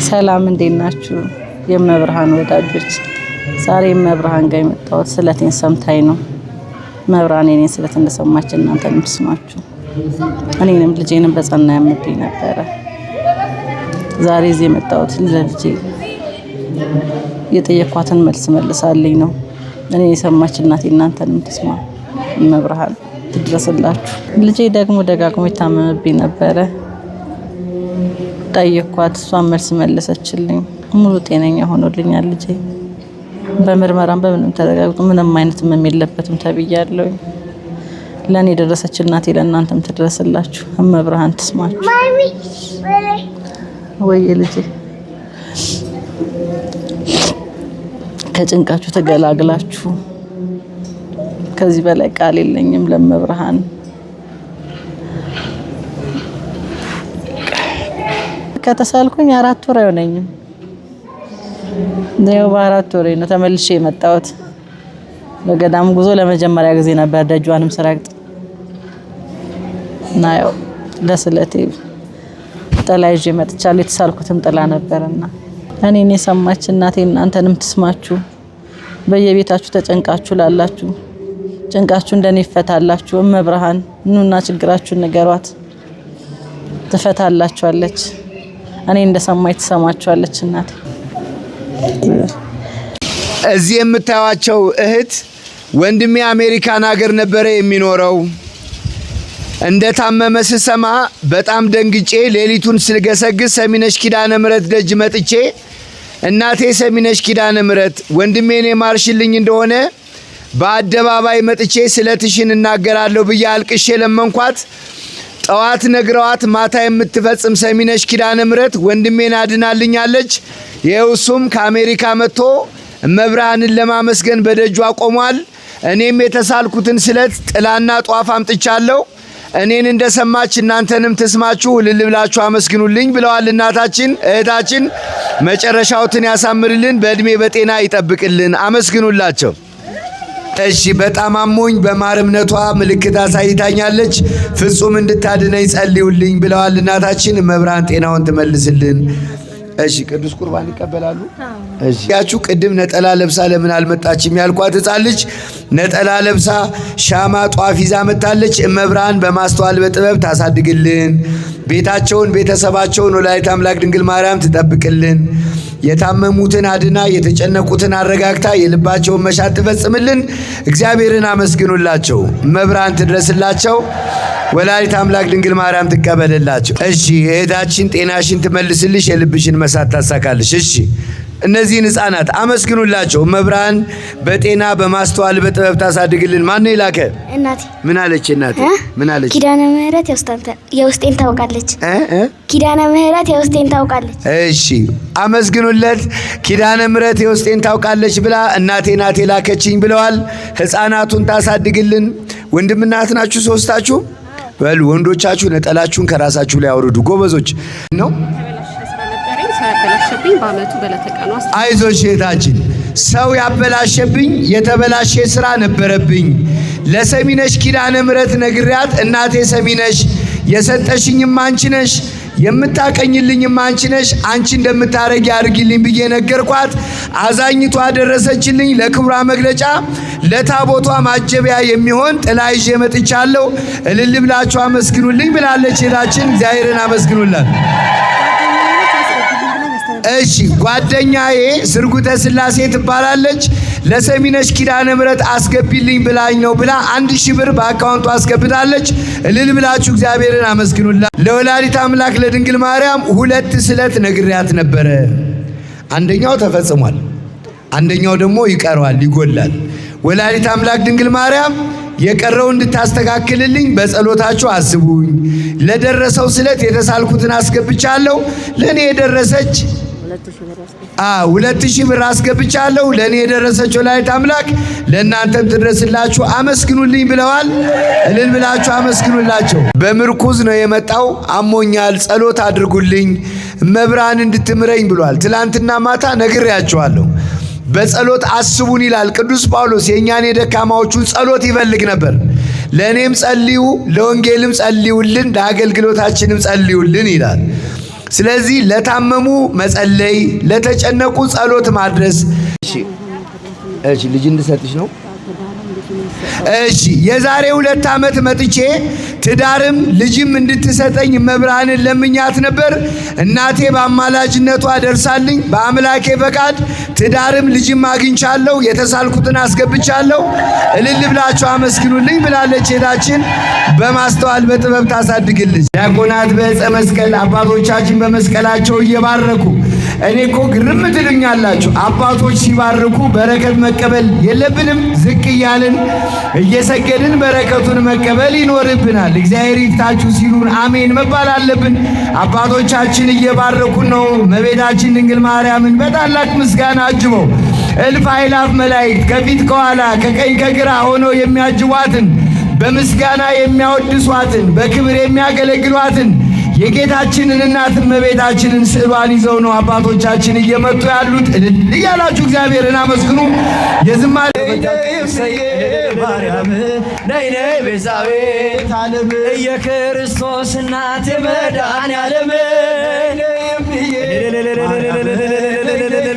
ሰላም እንዴት ናችሁ? የመብርሃን ወዳጆች ዛሬ መብርሃን ጋር የመጣሁት ስለቴን ሰምታኝ ነው። መብርሃን የኔን ስለት እንደሰማች እናንተንም ትስማችሁ። እኔንም ልጄንም በጸና ያምብኝ ነበረ። ዛሬ እዚህ የመጣሁት ለልጄ የጠየኳትን መልስ መልሳልኝ ነው። እኔ የሰማች እናቴ እናንተንም ትስማ። መብርሃን ትድረስላችሁ። ልጄ ደግሞ ደጋግሞ ይታመምብኝ ነበረ። ጠየኳት፣ እሷን መልስ መለሰችልኝ። ሙሉ ጤነኛ ሆኖልኛል ልጄ። በምርመራም በምንም ተረጋግጦ ምንም አይነት ህመም የለበትም ተብያለሁ። ለኔ የደረሰች እናቴ ለእናንተም ትድረስላችሁ። መብርሃን ትስማችሁ። ወይ ልጄ ከጭንቃችሁ ተገላግላችሁ። ከዚህ በላይ ቃል የለኝም ለመብርሃን። ከተሳልኩኝ 4 ወር አይሆነኝም። ነው በ4 ወር ነው ተመልሼ የመጣሁት። በገዳም ጉዞ ለመጀመሪያ ጊዜ ነበር ደጇንም ስረግጥ ናው ለስለቴ ጥላ ይዤ መጥቻለሁ። የተሳልኩትም ጥላ ነበርና እኔን የሰማች እናቴ እናንተንም ትስማችሁ። በየቤታችሁ ተጨንቃችሁ ላላችሁ ጭንቃችሁ እንደኔ ይፈታላችሁ። መብርሃን ኑና ችግራችሁን ንገሯት፣ ትፈታላችኋለች። እኔ እንደሰማች ትሰማችኋለች እናቴ። እዚህ የምታዩቸው እህት ወንድሜ አሜሪካን ሀገር ነበረ የሚኖረው። እንደታመመ ስሰማ በጣም ደንግጬ ሌሊቱን ስልገሰግስ ሰሚነሽ ኪዳነ ምሕረት ደጅ መጥቼ እናቴ ሰሚነሽ ኪዳነ ምሕረት ወንድሜን የማርሽልኝ እንደሆነ በአደባባይ መጥቼ ስለትሽን እናገራለሁ ብዬ አልቅሼ ለመንኳት። ጠዋት ነግረዋት ማታ የምትፈጽም ሰሚነሽ ኪዳነ ምሕረት ወንድሜን አድናልኛለች። የውሱም ከአሜሪካ መጥቶ መብርሃንን ለማመስገን በደጇ ቆሟል። እኔም የተሳልኩትን ስለት ጥላና ጧፍ አምጥቻለሁ። እኔን እንደሰማች እናንተንም ትስማችሁ፣ እልል ብላችሁ አመስግኑልኝ ብለዋል እናታችን። እህታችን መጨረሻውትን ያሳምርልን፣ በእድሜ በጤና ይጠብቅልን። አመስግኑላቸው። እሺ በጣም አሞኝ በማር እምነቷ ምልክት አሳይታኛለች። ፍጹም እንድታድነኝ ጸልዩልኝ ብለዋል እናታችን። መብርሃን ጤናውን ትመልስልን። እሺ ቅዱስ ቁርባን ይቀበላሉ? እሺ ያችሁ ቅድም ነጠላ ለብሳ ለምን አልመጣችም ያልኳት ሕፃን ልጅ ነጠላ ለብሳ ሻማ ጧፍ ይዛ መጣለች። መብርሃን በማስተዋል በጥበብ ታሳድግልን። ቤታቸውን ቤተሰባቸውን ወላዲተ አምላክ ድንግል ማርያም ትጠብቅልን። የታመሙትን አድና የተጨነቁትን አረጋግታ የልባቸውን መሻት ትፈጽምልን። እግዚአብሔርን አመስግኑላቸው። መብርሃን ትድረስላቸው። ወላዲተ አምላክ ድንግል ማርያም ትቀበልላቸው። እሺ እህታችን ጤናሽን ትመልስልሽ፣ የልብሽን መሳት ታሳካልሽ። እሺ እነዚህን ሕፃናት አመስግኑላቸው። መብርሃን በጤና በማስተዋል በጥበብ ታሳድግልን። ማን ነው የላከ? እናቴ። ምን አለች እናቴ? ምን አለች? ኪዳነ ምሕረት የውስጤን ታውቃለች። ኪዳነ ምሕረት የውስጤን ታውቃለች። እሺ አመስግኑለት። ኪዳነ ምሕረት የውስጤን ታውቃለች ብላ እናቴ ናት የላከችኝ ብለዋል። ሕፃናቱን ታሳድግልን። ወንድምና እህት ናችሁ ሶስታችሁ? በሉ ወንዶቻችሁ ነጠላችሁን ከራሳችሁ ላይ አውርዱ። ጎበዞች ነው። አይዞሽ እህታችን፣ ሰው ያበላሸብኝ የተበላሸ ስራ ነበረብኝ። ለሰሚነሽ ኪዳነ ምሕረት ነግሪያት፣ እናቴ ሰሚነሽ የሰጠሽኝም አንቺ ነሽ፣ የምታቀኝልኝም አንቺ ነሽ፣ አንቺ እንደምታረጊ አድርጊልኝ ብዬ ነገርኳት። አዛኝቷ ደረሰችልኝ። ለክብሯ መግለጫ ለታቦቷ ማጀቢያ የሚሆን ጥላ ይዤ መጥቻለሁ። እልል ብላችሁ አመስግኑልኝ ብላለች እህታችን። እግዚአብሔርን አመስግኑላት። እሺ ጓደኛዬ ስርጉተ ስላሴ ትባላለች። ለሰሚነሽ ኪዳነ ምሕረት አስገቢልኝ ብላኝ ነው ብላ 1000 ብር በአካውንቱ አስገብታለች። እልል ብላችሁ እግዚአብሔርን አመስግኑላት። ለወላዲተ አምላክ ለድንግል ማርያም 2 ስለት ነግሪያት ነበረ። አንደኛው ተፈጽሟል፣ አንደኛው ደግሞ ይቀረዋል፣ ይጎላል። ወላዲተ አምላክ ድንግል ማርያም የቀረው እንድታስተካክልልኝ በጸሎታችሁ አስቡኝ። ለደረሰው ስለት የተሳልኩትን አስገብቻለሁ። ለኔ የደረሰች 2000 ብር አስገብቻለሁ። ለኔ የደረሰች ወላዲተ አምላክ ለእናንተም ትድረስላችሁ። አመስግኑልኝ ብለዋል። እልል ብላችሁ አመስግኑላቸው። በምርኩዝ ነው የመጣው። አሞኛል፣ ጸሎት አድርጉልኝ መብርሃን እንድትምረኝ ብሏል። ትላንትና ማታ ነግሬያችኋለሁ። በጸሎት አስቡን ይላል ቅዱስ ጳውሎስ። የኛን የደካማዎቹን ጸሎት ይፈልግ ነበር። ለኔም ጸልዩ፣ ለወንጌልም ጸልዩልን፣ ለአገልግሎታችንም ጸልዩልን ይላል። ስለዚህ ለታመሙ መጸለይ፣ ለተጨነቁ ጸሎት ማድረስ። እሺ ልጅ እንድሰጥሽ ነው። እሺ የዛሬ 2 ዓመት መጥቼ ትዳርም ልጅም እንድትሰጠኝ መብርሃንን ለምኛት ነበር። እናቴ በአማላጅነቷ ደርሳልኝ በአምላኬ ፈቃድ ትዳርም ልጅም አግኝቻለሁ። የተሳልኩትን አስገብቻለሁ። እልል ብላችሁ አመስግኑልኝ ብላለች እህታችን። በማስተዋል በጥበብ ታሳድግልኝ። ዲያቆናት በዕፀ መስቀል አባቶቻችን በመስቀላቸው እየባረኩ እኔ እኮ ግርም ትሉኛላችሁ። አባቶች ሲባርኩ በረከት መቀበል የለብንም? ዝቅ እያልን እየሰገድን በረከቱን መቀበል ይኖርብናል። እግዚአብሔር ይፍታችሁ ሲሉን አሜን መባል አለብን። አባቶቻችን እየባረኩን ነው። እመቤታችን ድንግል ማርያምን በታላቅ ምስጋና አጅበው እልፍ አእላፍ መላእክት ከፊት ከኋላ ከቀኝ ከግራ ሆነው የሚያጅቧትን በምስጋና የሚያወድሷትን በክብር የሚያገለግሏትን የጌታችንን እናት እመቤታችንን ስዕሏን ይዘው ነው አባቶቻችን እየመጡ ያሉት። እልል እያላችሁ እግዚአብሔርን አመስግኑ። የዝማሬ ማርያም ነይ ነይ ቤዛዊተ ዓለም የክርስቶስ እናት መድኃኔዓለም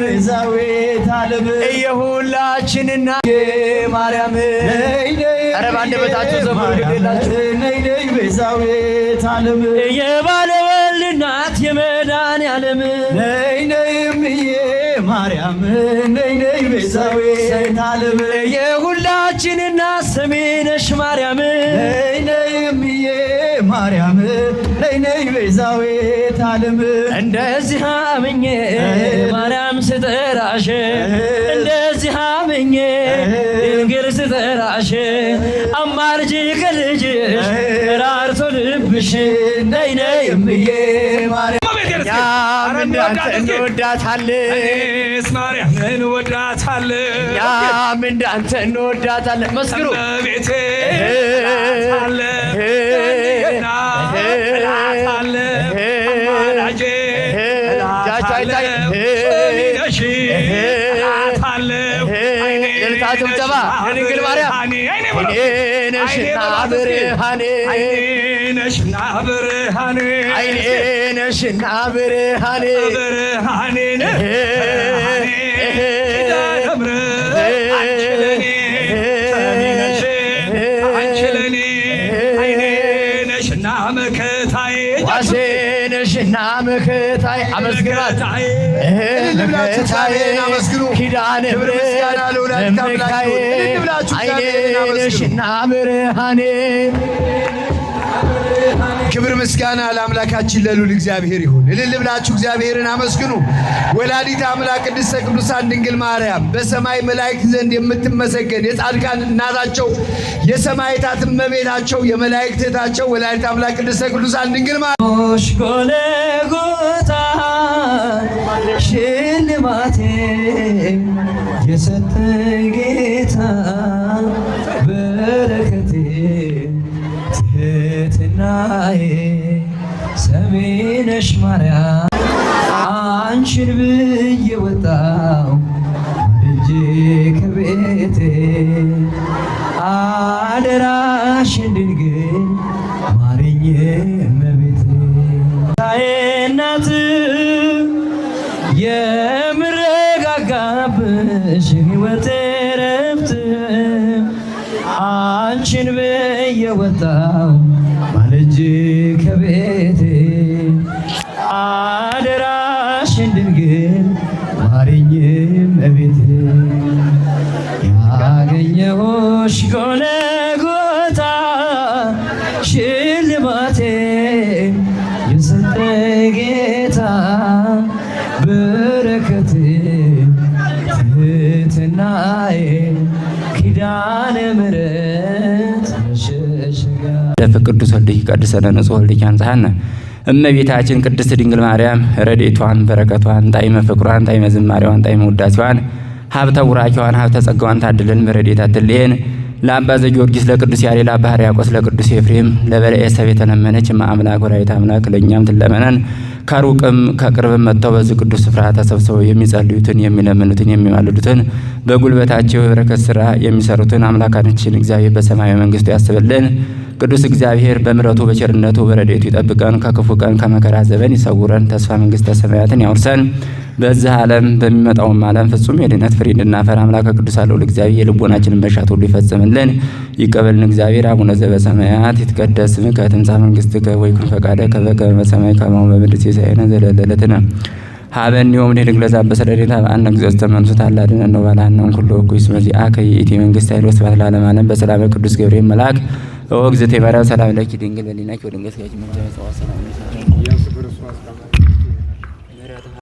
ቤዛዊተ ዓለም የሁላችን እናት ማርያም ኧረ ባንደበታችሁ ዘምሩ ግዴላችሁ ነይ ነይ ቤዛዊተ ዓለም የባለወልድ እናት የመድኃኔዓለም ነይ ነይ እምዬ ማርያም ነይ ነይ ቤዛዊተ ዓለም የሁላችን እናት ስሜ ነሽ ማርያም ነይ ነይ እምዬ ማርያም ነይ ነይ ቤዛዊተ ዓለም እንደዚህ አምኜ ማርያም ስጠራሽ እንደዚህ አምኜ ድንግል ስጠራሽ አማልጅ ከልጅሽ ራርቶ ልብሽ ነይ ነይ እምዬ ማርያም ያም እንዳንተ እንወዳታለን ማርያምን እንወዳታለን ያም እንዳንተ እንወዳታለን መስክሩ ቤቴ አለ አለ አማላጄ ጃጃይ ነሽ አለ ጭብጨባ ድንግል ማርያም አይኔ ነሽና ብርሃኔ ነሽና ብርሃኔ አይኔ ነሽና ብርሃኔ ብርሃኔ ነሽና መከታዬ አመስግናት ኪዳነ ምሕረት መመካዬ አይኔ ነሽና ብርሃኔ። ክብር ምስጋና ለአምላካችን ለልዑል እግዚአብሔር ይሁን። እልል ብላችሁ እግዚአብሔርን አመስግኑ። ወላዲተ አምላክ ቅድስተ ቅዱሳን ድንግል ማርያም በሰማይ መላእክት ዘንድ የምትመሰገን የጻድቃን እናታቸው የሰማዕታት እመቤታቸው የመላእክት እህታቸው ወላዲተ አምላክ ቅድስተ ቅዱሳን ድንግል ማርያም ጎልጎታ ሽልማቴ የሰጠ ጌታ በረከቴ ትሕትናዬ ሰሚ ነሽ ማርያም አንቺን ብዬ ወጣሁ ልጄ ከቤቴ አደራሽን ድንግል ማሪኝ እመቤቴ እናት የምረጋጋብሽ ሕይወቴ ረፍት አንቺን ብዬ ወጣሁ ማልጄ ከቤቴ አደራሽን ድንግል ማሪኝ እመቤቴ ያገኘሁሽ ጎልጎታ ሽልማቴ የሰጠ ጌታ በረከቴ ትሕትናዬ ኪዳነ ምሕረት መሸሸጊያ ለፍቅዱስ ወልድኪ ቀድሰነ ንጹሕ ወልድኪ አንጽሐነ እመቤታችን ቅድስት ድንግል ማርያም ረድኤቷን በረከቷን ጣዕመ ፍቅሯን ጣዕመ ዝማሬዋን ጣዕመ ውዳሴዋን ሀብተ ቡራኪዋን ሀብተ ጸጋዋን ታድለን በረድኤታ አትለየን። ለአባ ዘጊዮርጊስ ለቅዱስ ያሬድ ለአባ ሕርያቆስ ለቅዱስ ኤፍሬም ለበለዔ ሰብ የተለመነች እመ አምላክ ወላዲተ አምላክ ለእኛም ትለመነን። ከሩቅም ከቅርብም መጥተው በዚህ ቅዱስ ስፍራ ተሰብስበው የሚጸልዩትን፣ የሚለምኑትን፣ የሚማልዱትን በጉልበታቸው የበረከት ስራ የሚሰሩትን አምላካችን እግዚአብሔር በሰማያዊ መንግስቱ ያስብልን። ቅዱስ እግዚአብሔር በምሕረቱ በቸርነቱ በረድኤቱ ይጠብቀን። ከክፉ ቀን ከመከራ ዘመን ይሰውረን። ተስፋ መንግስተ ሰማያትን ያውርሰን። በዚህ ዓለም በሚመጣውም ዓለም ፍጹም የድነት ፍሬ እንድናፈራ አምላከ ቅዱሳን ልዑል እግዚአብሔር የልቦናችንን መሻት ሁሉ ይፈጽምልን ይቀበልን። እግዚአብሔር አቡነ ዘበሰማያት ይትቀደስ ስምከ ትምጻእ መንግሥትከ ወይኩን ፈቃድከ በከመ በሰማይ ከማሁ በምድር ሲሳየነ ዘለለዕለትነ ሀበኒ ዮም ንኅድግ ለዘአንበሳ ለሌታ በአነ እግዚኦስ ተመንሱት አላድነ ነው ባላነውን ኩሎ እኩይ እስመ ዚአከ ይእቲ መንግሥት ኃይል ወስብሐት ለዓለመ ዓለም። በሰላም ቅዱስ ገብርኤል መልአክ ኦ እግዝእትየ ማርያም ሰላም ለኪ ድንግል በሊናኪ ወድንግል ስጋኪ